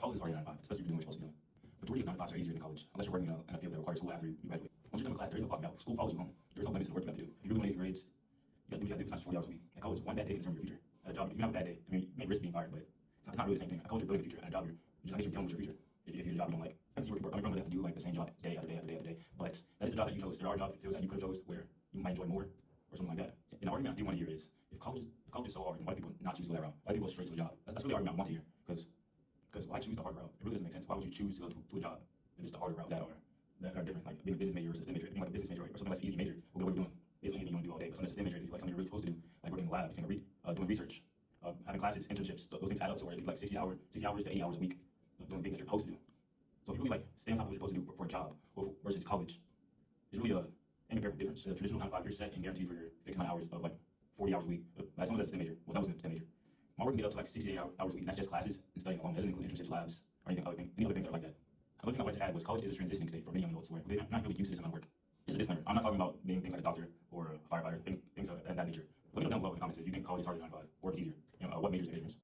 college is already 9 to 5, especially if you're doing what you're supposed to be doing. Majority of 9 to 5s are easier than college, unless you're working in a field that requires school after you graduate. Once you're done with class, there is no clocking out. School follows you home. There's no limits to the work you have to do. If you really want to get grades, you got to do what you got to do. It's not just 40 hours a week. At college, one bad day can determine your future. At a job, if you have a bad day, I mean, you may risk being fired, but it's not really the same thing. At college, you're building a future. At a job, you're just dealing with your future. If you're a job you don't like, I see where people are coming from, they have to do like the same job day after day after day after day. But that is a job that you chose. There are jobs that you could have chose where you might enjoy more or something like that. An argument I do want to hear is if college is so hard, then why do people not choose to go that route? Why do people go straight to a job? That's really the argument I want to hear. Because why choose the hard route? It really doesn't make sense. Why would you choose to go to a job if it's the harder route that are different, like being a business major versus a STEM major? Being like a business major or something that's an easy major will be what you're doing. Basically anything you want to do all day. But something that's a STEM major, like something you're really supposed to do, like working in the lab, doing research, having classes, internships, those things add up to where it could be like 60 hours to 80 hours a week doing things that you're supposed to do. So if you really like stay on top of what you're supposed to do for a job versus college, there's really an incomparable difference. The traditional 9 to 5, you're set and guaranteed for your fixed amount of hours of like 40 hours a week. Like someone that's a STEM major, well that was a STEM major. My work can get up to like 68 hours a week, and that's just classes and studying alone. That doesn't include internships, labs, or any other things that are like that. Another thing I wanted to add was college is a transitioning state for many young adults where they're not really used to this amount of work. Just a disclaimer, I'm not talking about being things like a doctor or a firefighter, things of that nature. Let me know down below in the comments if you think college is harder than 9 to 5 or if it's easier. What major is the difference?